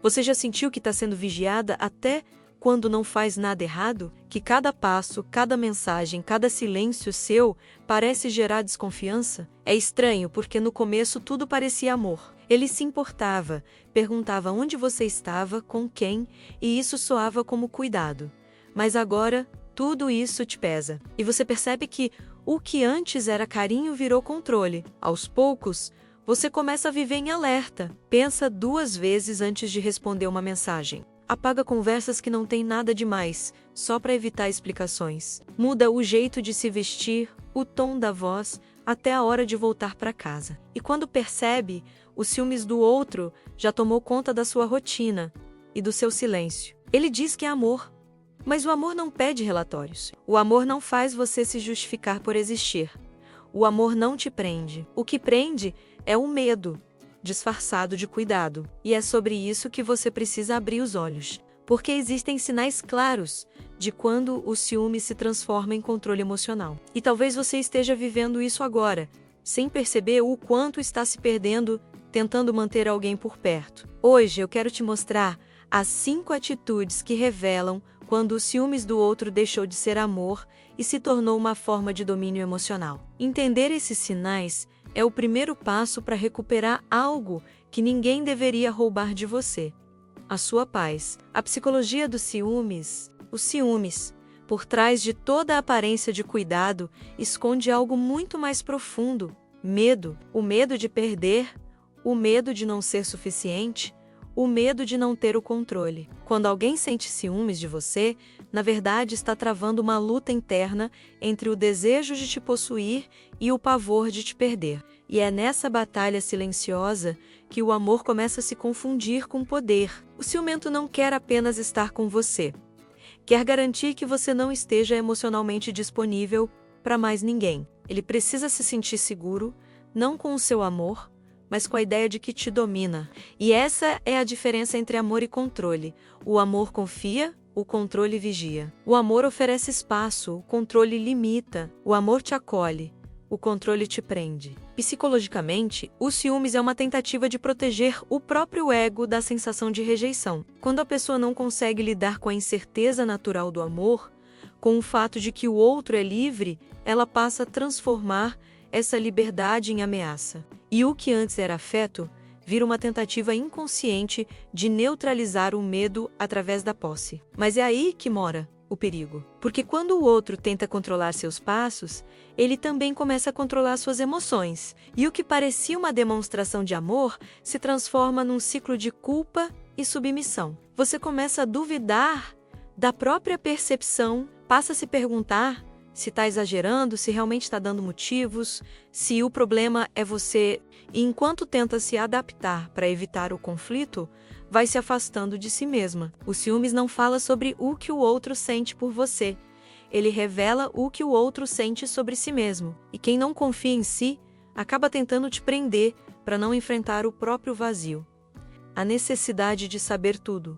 Você já sentiu que está sendo vigiada até quando não faz nada errado? Que cada passo, cada mensagem, cada silêncio seu parece gerar desconfiança? É estranho porque no começo tudo parecia amor. Ele se importava, perguntava onde você estava, com quem, e isso soava como cuidado. Mas agora, tudo isso te pesa. E você percebe que o que antes era carinho virou controle. Aos poucos, você começa a viver em alerta. Pensa 2 vezes antes de responder uma mensagem. Apaga conversas que não têm nada demais, só para evitar explicações. Muda o jeito de se vestir, o tom da voz, até a hora de voltar para casa. E quando percebe, os ciúmes do outro já tomou conta da sua rotina e do seu silêncio. Ele diz que é amor, mas o amor não pede relatórios. O amor não faz você se justificar por existir. O amor não te prende. O que prende é o medo, disfarçado de cuidado. E é sobre isso que você precisa abrir os olhos. Porque existem sinais claros de quando o ciúme se transforma em controle emocional. E talvez você esteja vivendo isso agora, sem perceber o quanto está se perdendo tentando manter alguém por perto. Hoje eu quero te mostrar as 5 atitudes que revelam quando os ciúmes do outro deixou de ser amor e se tornou uma forma de domínio emocional. Entender esses sinais é o primeiro passo para recuperar algo que ninguém deveria roubar de você: a sua paz. A psicologia dos ciúmes. Os ciúmes, por trás de toda a aparência de cuidado, esconde algo muito mais profundo: medo. O medo de perder, o medo de não ser suficiente, o medo de não ter o controle. Quando alguém sente ciúmes de você, na verdade está travando uma luta interna entre o desejo de te possuir e o pavor de te perder. E é nessa batalha silenciosa que o amor começa a se confundir com poder. O ciumento não quer apenas estar com você. Quer garantir que você não esteja emocionalmente disponível para mais ninguém. Ele precisa se sentir seguro, não com o seu amor, mas com a ideia de que te domina. E essa é a diferença entre amor e controle. O amor confia, o controle vigia. O amor oferece espaço, o controle limita. O amor te acolhe, o controle te prende. Psicologicamente, o ciúmes é uma tentativa de proteger o próprio ego da sensação de rejeição. Quando a pessoa não consegue lidar com a incerteza natural do amor, com o fato de que o outro é livre, ela passa a transformar essa liberdade em ameaça. E o que antes era afeto, vira uma tentativa inconsciente de neutralizar o medo através da posse. Mas é aí que mora o perigo. Porque quando o outro tenta controlar seus passos, ele também começa a controlar suas emoções. E o que parecia uma demonstração de amor se transforma num ciclo de culpa e submissão. Você começa a duvidar da própria percepção, passa a se perguntar se está exagerando, se realmente está dando motivos, se o problema é você. E enquanto tenta se adaptar para evitar o conflito, vai se afastando de si mesma. O ciúmes não fala sobre o que o outro sente por você. Ele revela o que o outro sente sobre si mesmo. E quem não confia em si, acaba tentando te prender para não enfrentar o próprio vazio. A necessidade de saber tudo.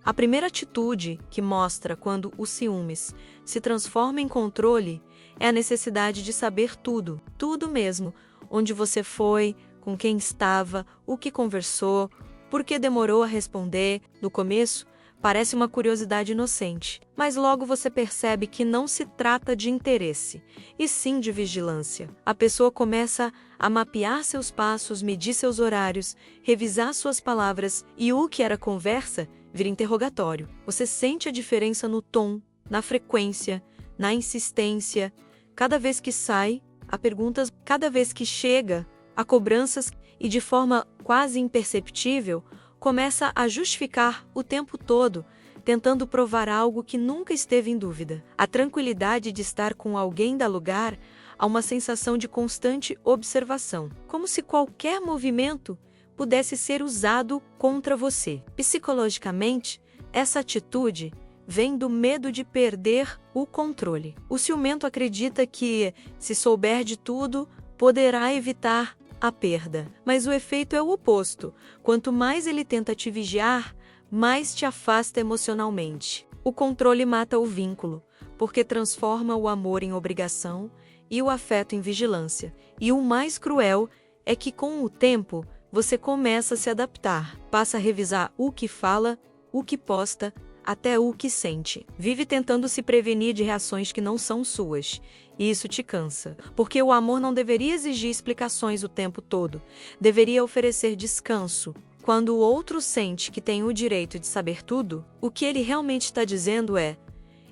A primeira atitude que mostra quando o ciúmes se transforma em controle é a necessidade de saber tudo, tudo mesmo, onde você foi, com quem estava, o que conversou, por que demorou a responder. No começo, parece uma curiosidade inocente, mas logo você percebe que não se trata de interesse, e sim de vigilância. A pessoa começa a mapear seus passos, medir seus horários, revisar suas palavras, e o que era conversa vira interrogatório. Você sente a diferença no tom, na frequência, na insistência. Cada vez que sai, há perguntas. Cada vez que chega, há cobranças. E de forma quase imperceptível, começa a justificar o tempo todo, tentando provar algo que nunca esteve em dúvida. A tranquilidade de estar com alguém dá lugar a uma sensação de constante observação, como se qualquer movimento pudesse ser usado contra você. Psicologicamente, essa atitude vem do medo de perder o controle. O ciumento acredita que, se souber de tudo, poderá evitar a perda. Mas o efeito é o oposto. Quanto mais ele tenta te vigiar, mais te afasta emocionalmente. O controle mata o vínculo, porque transforma o amor em obrigação e o afeto em vigilância. E o mais cruel é que, com o tempo, você começa a se adaptar, passa a revisar o que fala, o que posta, até o que sente. Vive tentando se prevenir de reações que não são suas. E isso te cansa, porque o amor não deveria exigir explicações o tempo todo. Deveria oferecer descanso. Quando o outro sente que tem o direito de saber tudo, o que ele realmente está dizendo é: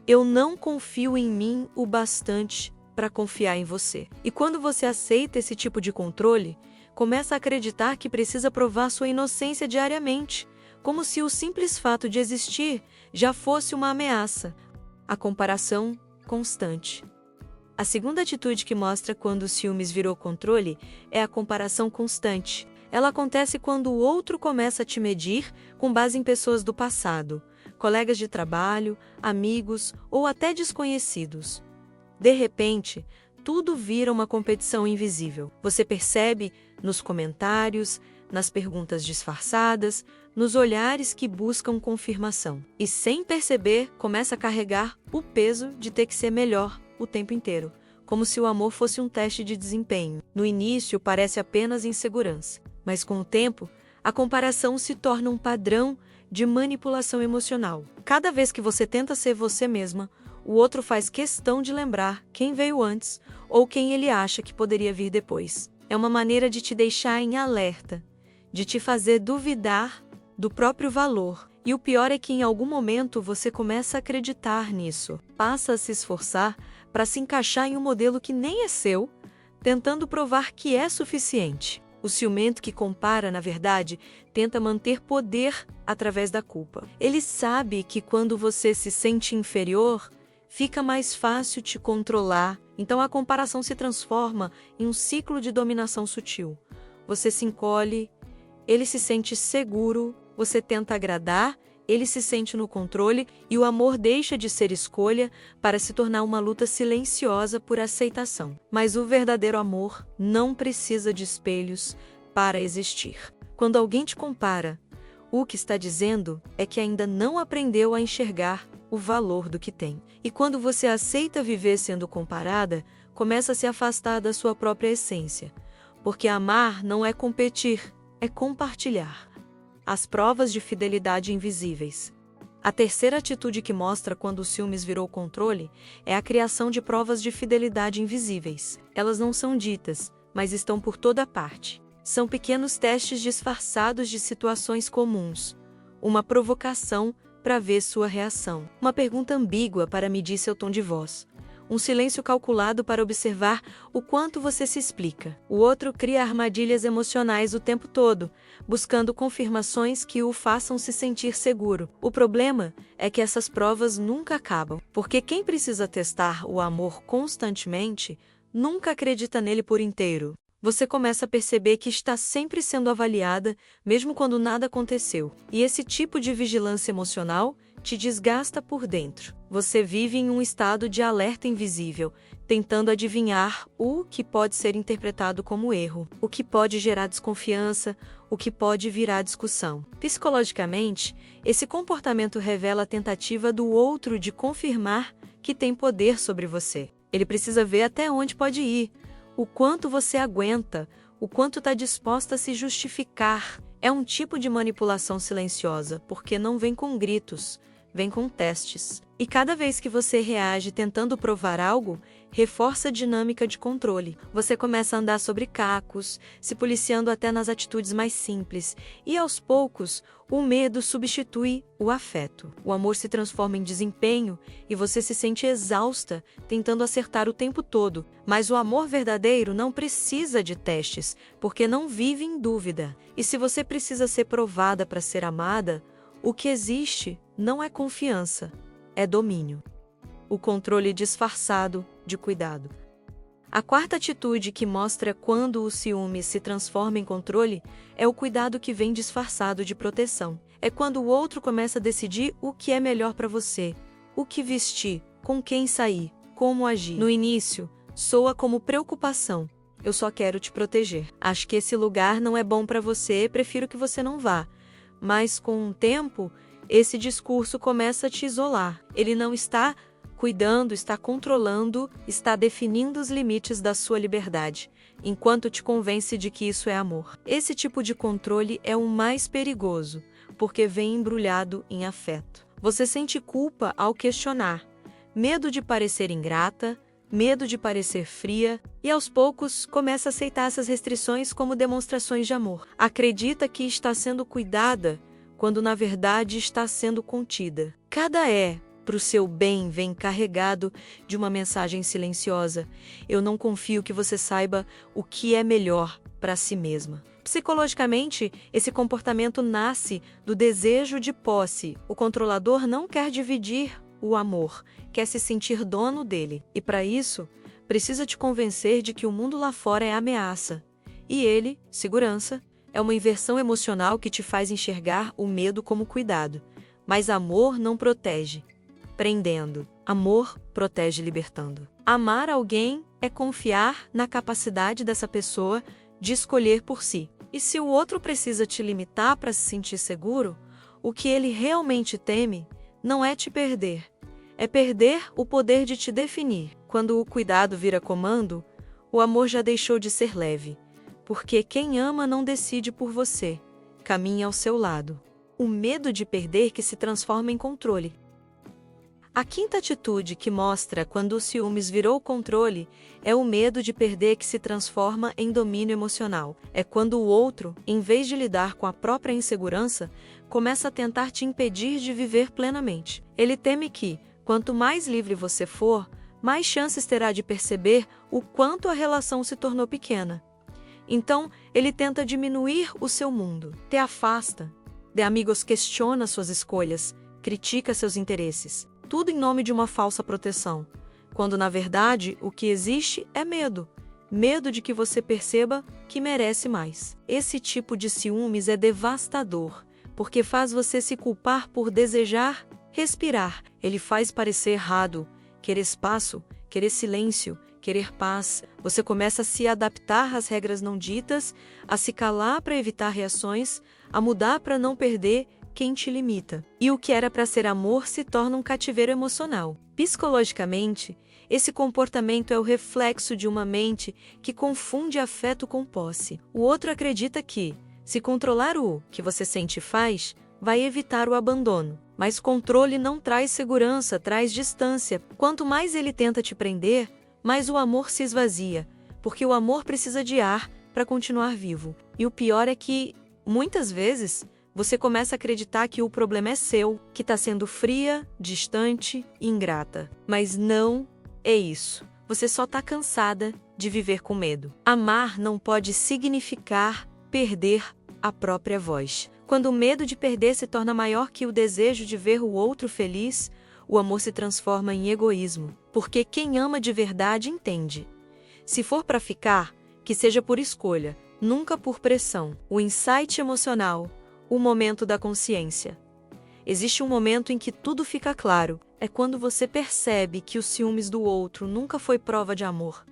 eu não confio em mim o bastante para confiar em você. E quando você aceita esse tipo de controle, começa a acreditar que precisa provar sua inocência diariamente, como se o simples fato de existir já fosse uma ameaça. A comparação constante. A segunda atitude que mostra quando o ciúmes virou controle é a comparação constante. Ela acontece quando o outro começa a te medir com base em pessoas do passado, colegas de trabalho, amigos ou até desconhecidos. De repente, tudo vira uma competição invisível. Você percebe nos comentários, nas perguntas disfarçadas, nos olhares que buscam confirmação. E sem perceber, começa a carregar o peso de ter que ser melhor o tempo inteiro, como se o amor fosse um teste de desempenho. No início, parece apenas insegurança, mas com o tempo, a comparação se torna um padrão de manipulação emocional. Cada vez que você tenta ser você mesma, o outro faz questão de lembrar quem veio antes ou quem ele acha que poderia vir depois. É uma maneira de te deixar em alerta, de te fazer duvidar do próprio valor. E o pior é que em algum momento você começa a acreditar nisso. Passa a se esforçar para se encaixar em um modelo que nem é seu, tentando provar que é suficiente. O ciumento que compara, na verdade, tenta manter poder através da culpa. Ele sabe que quando você se sente inferior, fica mais fácil te controlar, então a comparação se transforma em um ciclo de dominação sutil. Você se encolhe, ele se sente seguro, você tenta agradar, ele se sente no controle e o amor deixa de ser escolha para se tornar uma luta silenciosa por aceitação. Mas o verdadeiro amor não precisa de espelhos para existir. Quando alguém te compara, o que está dizendo é que ainda não aprendeu a enxergar o valor do que tem. E quando você aceita viver sendo comparada, começa a se afastar da sua própria essência. Porque amar não é competir, é compartilhar. As provas de fidelidade invisíveis. A terceira atitude que mostra quando o ciúmes virou controle é a criação de provas de fidelidade invisíveis. Elas não são ditas, mas estão por toda parte. São pequenos testes disfarçados de situações comuns. Uma provocação para ver sua reação. Uma pergunta ambígua para medir seu tom de voz. Um silêncio calculado para observar o quanto você se explica. O outro cria armadilhas emocionais o tempo todo, buscando confirmações que o façam se sentir seguro. O problema é que essas provas nunca acabam, porque quem precisa testar o amor constantemente nunca acredita nele por inteiro. Você começa a perceber que está sempre sendo avaliada, mesmo quando nada aconteceu. E esse tipo de vigilância emocional te desgasta por dentro. Você vive em um estado de alerta invisível, tentando adivinhar o que pode ser interpretado como erro, o que pode gerar desconfiança, o que pode virar discussão. Psicologicamente, esse comportamento revela a tentativa do outro de confirmar que tem poder sobre você. Ele precisa ver até onde pode ir, o quanto você aguenta, o quanto está disposta a se justificar. É um tipo de manipulação silenciosa, porque não vem com gritos, vem com testes. E cada vez que você reage tentando provar algo, reforça a dinâmica de controle. Você começa a andar sobre cacos, se policiando até nas atitudes mais simples. E aos poucos, o medo substitui o afeto. O amor se transforma em desempenho e você se sente exausta, tentando acertar o tempo todo. Mas o amor verdadeiro não precisa de testes, porque não vive em dúvida. E se você precisa ser provada para ser amada, o que existe não é confiança, é domínio. O controle disfarçado de cuidado. A quarta atitude que mostra quando o ciúme se transforma em controle é o cuidado que vem disfarçado de proteção. É quando o outro começa a decidir o que é melhor para você, o que vestir, com quem sair, como agir. No início, soa como preocupação. Eu só quero te proteger. Acho que esse lugar não é bom para você, prefiro que você não vá. Mas com o tempo, esse discurso começa a te isolar. Ele não está cuidando, está controlando, está definindo os limites da sua liberdade, enquanto te convence de que isso é amor. Esse tipo de controle é o mais perigoso, porque vem embrulhado em afeto. Você sente culpa ao questionar, medo de parecer ingrata, medo de parecer fria, e aos poucos começa a aceitar essas restrições como demonstrações de amor. Acredita que está sendo cuidada, quando na verdade está sendo contida. Cada para o seu bem vem carregado de uma mensagem silenciosa. Eu não confio que você saiba o que é melhor para si mesma. Psicologicamente, esse comportamento nasce do desejo de posse. O controlador não quer dividir o amor, quer se sentir dono dele. E para isso, precisa te convencer de que o mundo lá fora é ameaça. E ele, segurança, é uma inversão emocional que te faz enxergar o medo como cuidado. Mas amor não protege, prendendo. Amor protege libertando. Amar alguém é confiar na capacidade dessa pessoa de escolher por si. E se o outro precisa te limitar para se sentir seguro, o que ele realmente teme não é te perder, é perder o poder de te definir. Quando o cuidado vira comando, o amor já deixou de ser leve, porque quem ama não decide por você, caminha ao seu lado. O medo de perder que se transforma em controle. A quinta atitude que mostra quando o ciúmes virou controle é o medo de perder que se transforma em domínio emocional. É quando o outro, em vez de lidar com a própria insegurança, começa a tentar te impedir de viver plenamente. Ele teme que, quanto mais livre você for, mais chances terá de perceber o quanto a relação se tornou pequena. Então, ele tenta diminuir o seu mundo, te afasta. De amigos questiona suas escolhas, critica seus interesses. Tudo em nome de uma falsa proteção, quando na verdade o que existe é medo. Medo de que você perceba que merece mais. Esse tipo de ciúmes é devastador, porque faz você se culpar por desejar respirar. Ele faz parecer errado, querer espaço, querer silêncio, querer paz. Você começa a se adaptar às regras não ditas, a se calar para evitar reações, a mudar para não perder quem te limita. E o que era para ser amor se torna um cativeiro emocional. Psicologicamente, esse comportamento é o reflexo de uma mente que confunde afeto com posse. O outro acredita que, se controlar o que você sente e faz, vai evitar o abandono. Mas controle não traz segurança, traz distância. Quanto mais ele tenta te prender, mais o amor se esvazia, porque o amor precisa de ar para continuar vivo. E o pior é que, muitas vezes, você começa a acreditar que o problema é seu, que está sendo fria, distante e ingrata. Mas não é isso. Você só está cansada de viver com medo. Amar não pode significar perder a própria voz. Quando o medo de perder se torna maior que o desejo de ver o outro feliz, o amor se transforma em egoísmo. Porque quem ama de verdade entende. Se for para ficar, que seja por escolha, nunca por pressão. O insight emocional, o momento da consciência. Existe um momento em que tudo fica claro. É quando você percebe que os ciúmes do outro nunca foi prova de amor.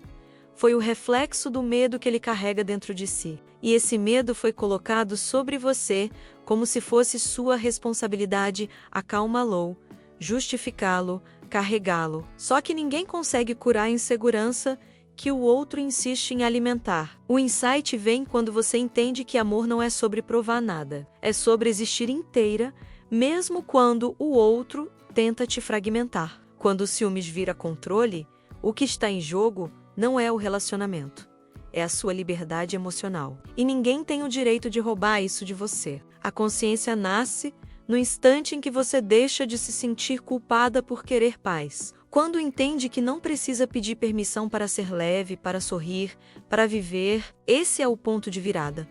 Foi o reflexo do medo que ele carrega dentro de si. E esse medo foi colocado sobre você como se fosse sua responsabilidade acalmá-lo, justificá-lo, carregá-lo. Só que ninguém consegue curar a insegurança que o outro insiste em alimentar. O insight vem quando você entende que amor não é sobre provar nada. É sobre existir inteira, mesmo quando o outro tenta te fragmentar. Quando o ciúmes vira controle, o que está em jogo não é o relacionamento. É a sua liberdade emocional. E ninguém tem o direito de roubar isso de você. A consciência nasce no instante em que você deixa de se sentir culpada por querer paz. Quando entende que não precisa pedir permissão para ser leve, para sorrir, para viver, esse é o ponto de virada.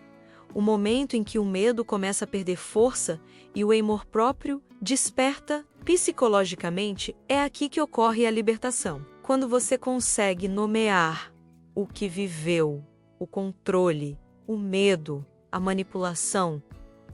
O momento em que o medo começa a perder força e o amor próprio desperta psicologicamente, é aqui que ocorre a libertação. Quando você consegue nomear o que viveu, o controle, o medo, a manipulação,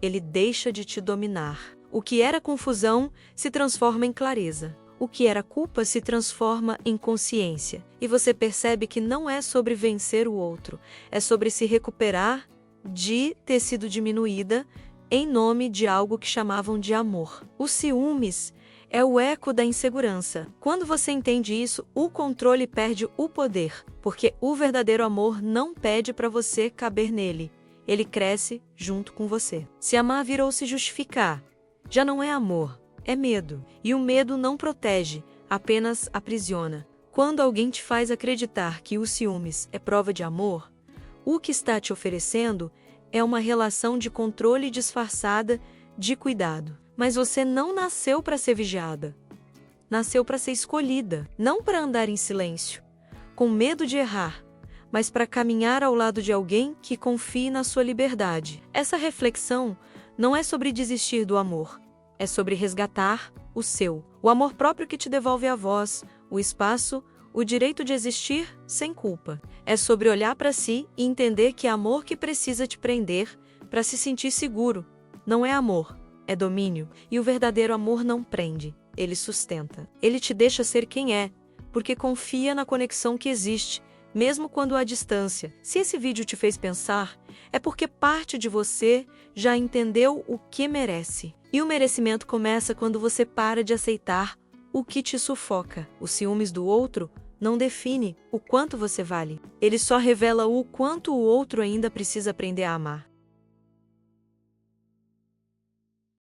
ele deixa de te dominar. O que era confusão se transforma em clareza. O que era culpa se transforma em consciência. E você percebe que não é sobre vencer o outro, é sobre se recuperar de ter sido diminuída em nome de algo que chamavam de amor. Os ciúmes É o eco da insegurança. Quando você entende isso, o controle perde o poder, porque o verdadeiro amor não pede para você caber nele. Ele cresce junto com você. Se amar virou se justificar, já não é amor, é medo. E o medo não protege, apenas aprisiona. Quando alguém te faz acreditar que os ciúmes é prova de amor, o que está te oferecendo é uma relação de controle disfarçada de cuidado. Mas você não nasceu para ser vigiada. Nasceu para ser escolhida, não para andar em silêncio, com medo de errar, mas para caminhar ao lado de alguém que confie na sua liberdade. Essa reflexão não é sobre desistir do amor, é sobre resgatar o seu. O amor próprio que te devolve a voz, o espaço, o direito de existir sem culpa. É sobre olhar para si e entender que é amor que precisa te prender para se sentir seguro. Não é amor, é domínio. E o verdadeiro amor não prende, ele sustenta. Ele te deixa ser quem é, porque confia na conexão que existe, mesmo quando há distância. Se esse vídeo te fez pensar, é porque parte de você já entendeu o que merece. E o merecimento começa quando você para de aceitar o que te sufoca. Os ciúmes do outro não define o quanto você vale. Ele só revela o quanto o outro ainda precisa aprender a amar.